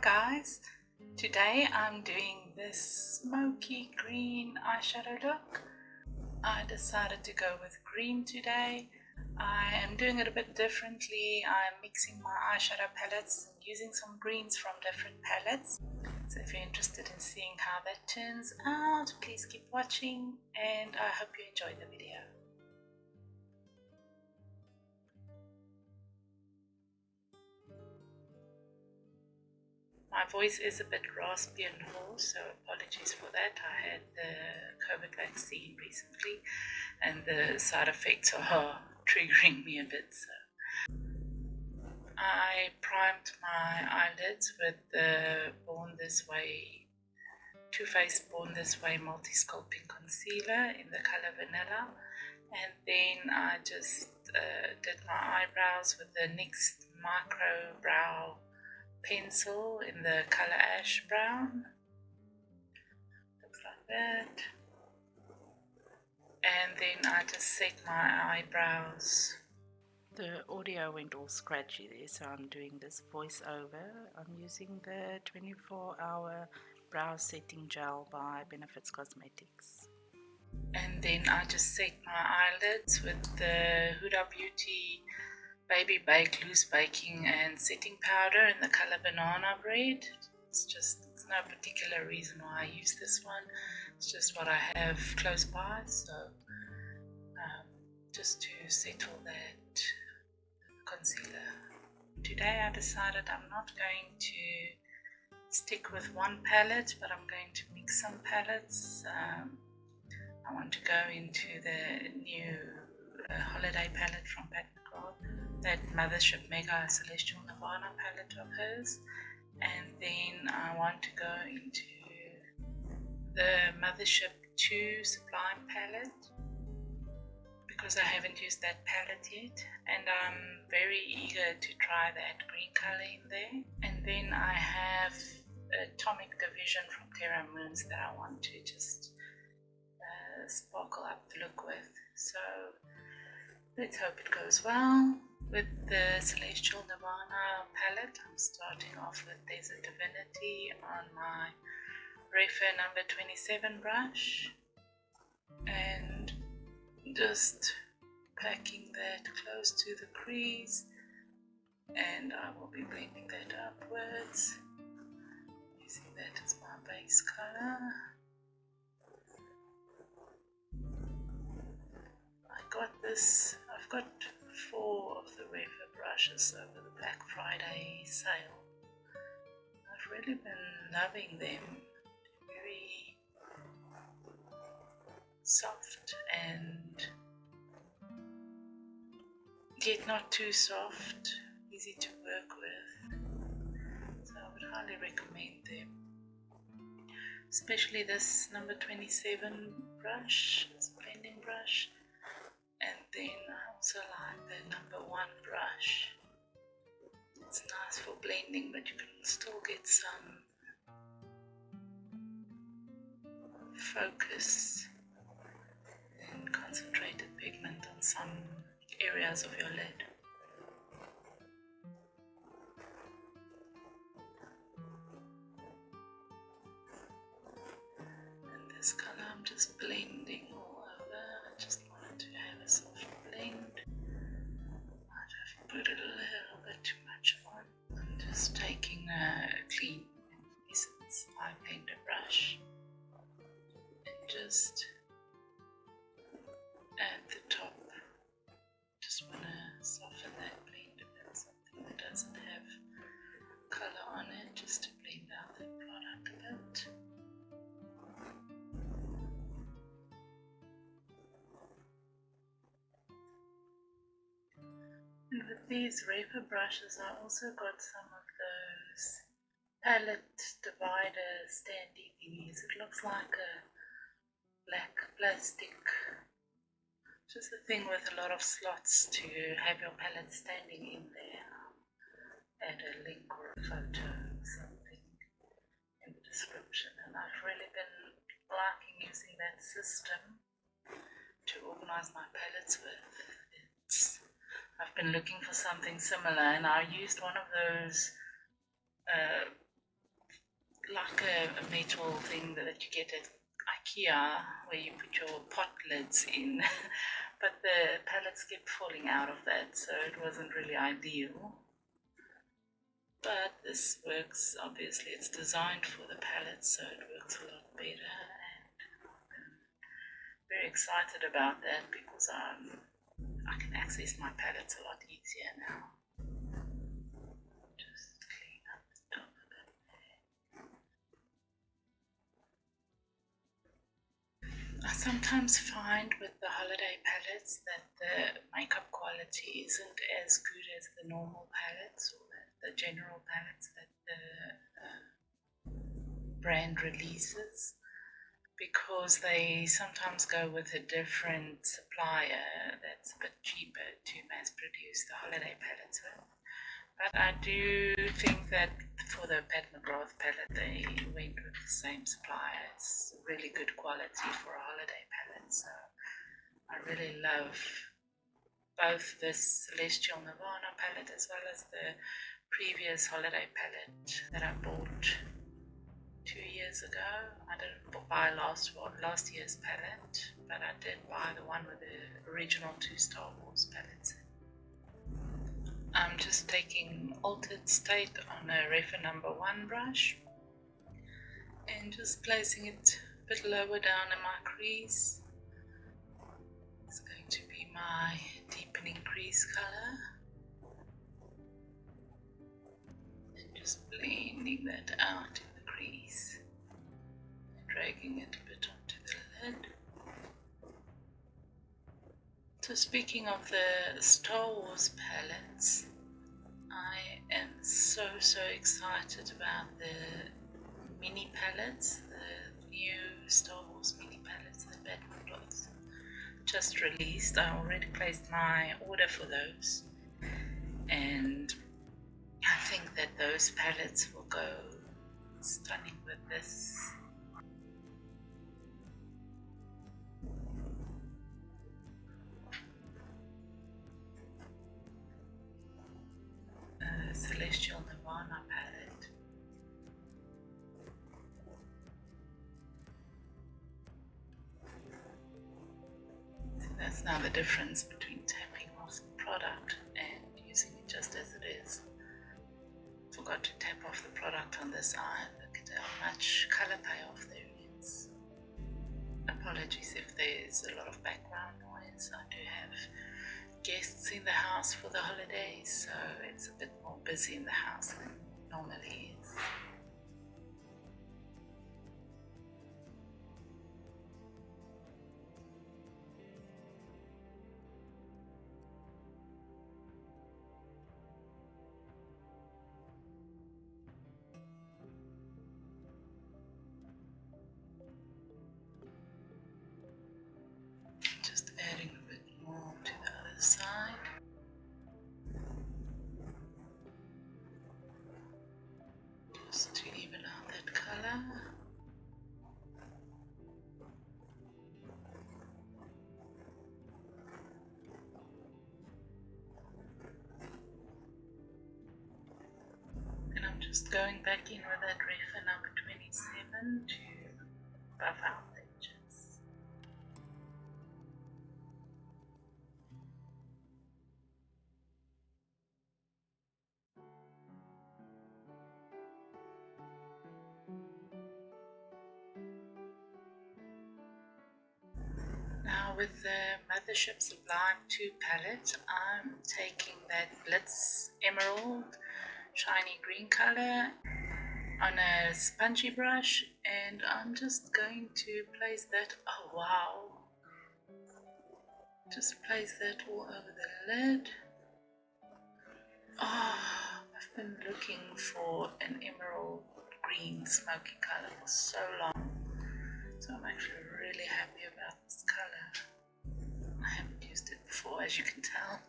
guys, today I'm doing this smoky green eyeshadow look. I decided to go with green today. I am doing it a bit differently. I'm mixing my eyeshadow palettes and using some greens from different palettes. So if you're interested in seeing how that turns out, please keep watching and I hope you enjoy the video. My voice is a bit raspy and hoarse, so apologies for that. I had the COVID vaccine recently and the side effects are triggering me a bit. So I primed my eyelids with the Born This Way Too Faced Born This Way Multi-Sculpting Concealer in the color Vanilla, and then I just did my eyebrows with the NYX Micro Brow pencil in the color Ash Brown. Looks like that. And then I just set my eyebrows. The audio went all scratchy there, so I'm doing this voiceover. I'm using the 24-hour brow setting gel by Benefits Cosmetics. And then I just set my eyelids with the Huda Beauty Baby Bake Loose Baking and Setting Powder in the color Banana Bread. It's no particular reason why I use this one. It's just what I have close by, so just to settle that concealer. Today I decided I'm not going to stick with one palette, but I'm going to mix some palettes. I want to go into the new holiday palette from Pat McGrath, that Mothership Mega Celestial Nirvana palette of hers, and then I want to go into the Mothership 2 Sublime palette because I haven't used that palette yet, and I'm very eager to try that green color in there. And then I have Atomic Division from Terra Moons that I want to just sparkle up the look with. So let's hope it goes well. With the Celestial Nirvana palette, I'm starting off with Desert Divinity on my Refer number 27 brush and just packing that close to the crease, and I will be blending that upwards using that as my base color. I've got 4 of the Refer brushes over the Black Friday sale. I've really been loving them. Very soft and yet not too soft, easy to work with. So I would highly recommend them. Especially this number 27 brush, it's a blending brush. And then I also like the number 1 brush. It's nice for blending, but you can still get some focus and concentrated pigment on some areas of your lid. And this color I'm just blending all over. I just wanted to have a soft blend. Might have put a little bit too much on. I'm just taking a clean Essence eye blender brush and just at the top, just want to soften that blend a bit, something that doesn't have color on it, just to blend out the product a bit. And with these Refer brushes, I also got some of those palette divider standy thingies. It looks like a black plastic, just a thing with a lot of slots to have your palette standing in there. Add a link or a photo or something in the description. And I've really been liking using that system to organize my palettes with. I've been looking for something similar, and I used one of those like a metal thing that you get at IKEA where you put your pot lids in. But the pallets kept falling out of that, so it wasn't really ideal. But this works, obviously it's designed for the pallets, so it works a lot better, and I'm very excited about that because I can access my pallets a lot easier now. Just clean up the top of it. I sometimes find with the holiday palettes that the makeup quality isn't as good as the normal palettes or the general palettes that the brand releases, because they sometimes go with a different supplier that's a bit cheaper to mass produce the holiday palettes with. But I do think that for the Pat McGrath palette, they went with the same supplier. It's really good quality for a holiday palette. So I really love both this Celestial Nirvana palette as well as the previous holiday palette that I bought 2 years ago. I didn't buy last year's palette, but I did buy the one with the original 2 Star Wars palettes. I'm just taking Altered State on a Refer number 1 brush and just placing it a bit lower down in my crease. It's going to be my deepening crease color, and just blending that out in the crease and dragging it a bit onto the lid. So speaking of the Star Wars palettes, I am so excited about the mini palettes, the new Star Wars mini palettes that Pat McGrath just released. I already placed my order for those, and I think that those palettes will go stunning with this. Celestial Nirvana palette. So that's now the difference between tapping off the product and using it just as it is. Forgot to tap off the product on this eye. Look at how much color payoff there is. Apologies if there's a lot of background noise. I do have guests in the house for the holidays, so it's a bit more busy in the house than it normally is. Just adding a bit more to the other side. Just to even out that color. And I'm just going back in with that Refer number 27 to buff out the edges. Now with the Mothership Sublime 2 palette, I'm taking that Blitz Emerald shiny green color on a spongy brush, and I'm just going to place that, oh wow, just place that all over the lid. Oh, I've been looking for an emerald green smoky color for so long, so I'm actually really happy about this color. I haven't used it before, as you can tell.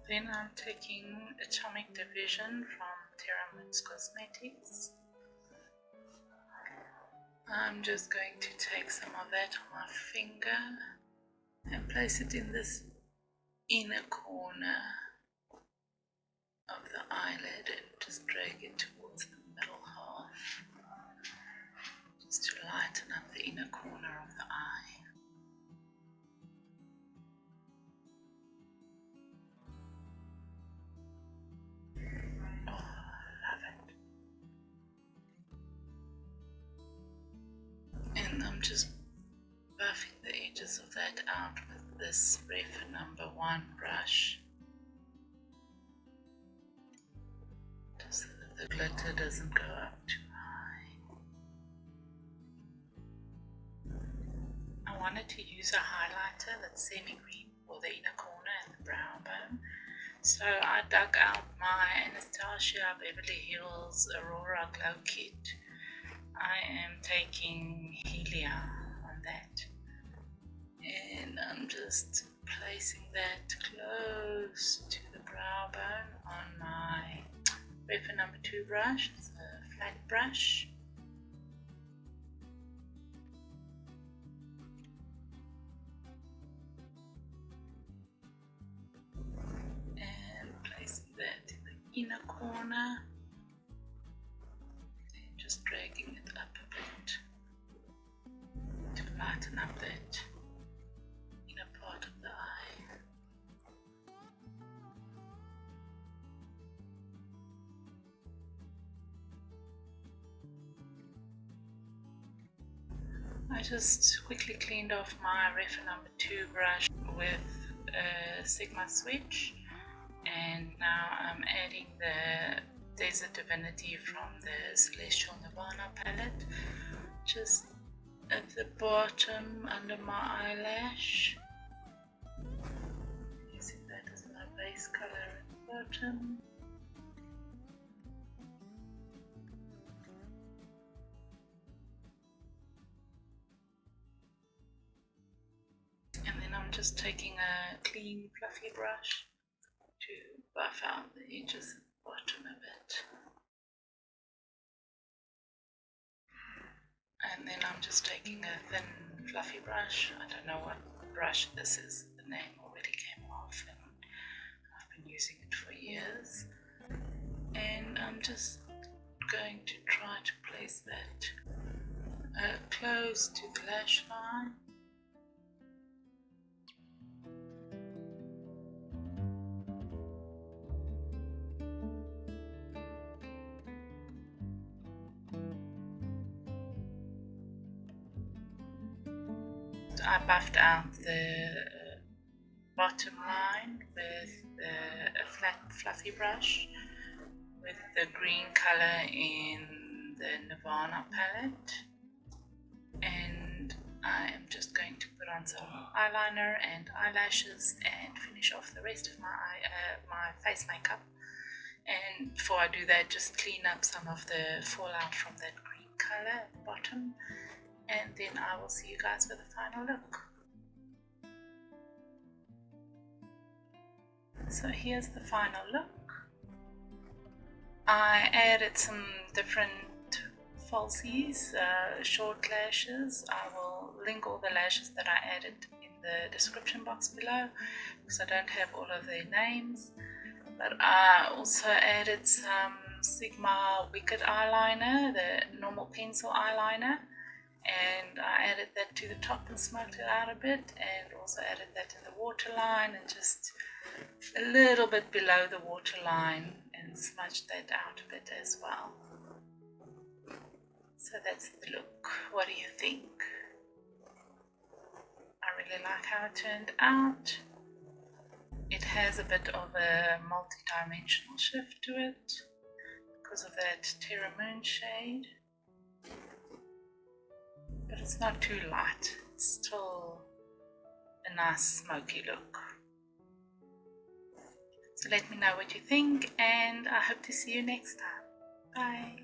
Then I'm taking Atomic Division from Cosmetics. I'm just going to take some of that on my finger and place it in this inner corner of the eyelid and just drag it towards the middle half, just to lighten up the inner corner of the eye. Oh, love it. And I'm just buffing the edges of that out with this Ref number 1 brush, just so that the glitter doesn't go up too high. I wanted to use a highlighter that's semi-green for the inner corner and the brow bone, so I dug out my Anastasia Beverly Hills Aurora Glow Kit. I am taking Helia on that, and I'm just placing that close to the brow bone on my Ref number 2 brush. It's a flat brush. And placing that in the inner corner. And just dragging it up a bit to lighten up that inner part of the eye. I just quickly cleaned off my Ref number 2 brush with a Sigma switch, and now I'm adding the Desert Divinity from the Celestial Nirvana palette just at the bottom under my eyelash, using that as my base color at the bottom. And then I'm just taking a clean fluffy brush to buff out the edges at the bottom a bit. And then I'm just taking a thin fluffy brush. I don't know what brush this is, the name already came off and I've been using it for years. And I'm just going to try to place that close to the lash line. I buffed out the bottom line with a flat fluffy brush with the green color in the Nirvana palette, and I am just going to put on some eyeliner and eyelashes and finish off the rest of my face makeup. And before I do that, just clean up some of the fallout from that green color at the bottom, and then I will see you guys with the final look. So here's the final look. I added some different falsies, short lashes. I will link all the lashes that I added in the description box below because I don't have all of their names. But I also added some Sigma Wicked eyeliner, the normal pencil eyeliner, and I added that to the top and smoked it out a bit, and also added that in the waterline and just a little bit below the waterline and smudged that out a bit as well. So that's the look. What do you think? I really like how it turned out. It has a bit of a multi-dimensional shift to it because of that Terra Moon shade. But it's not too light. It's still a nice smoky look. So let me know what you think, and I hope to see you next time. Bye.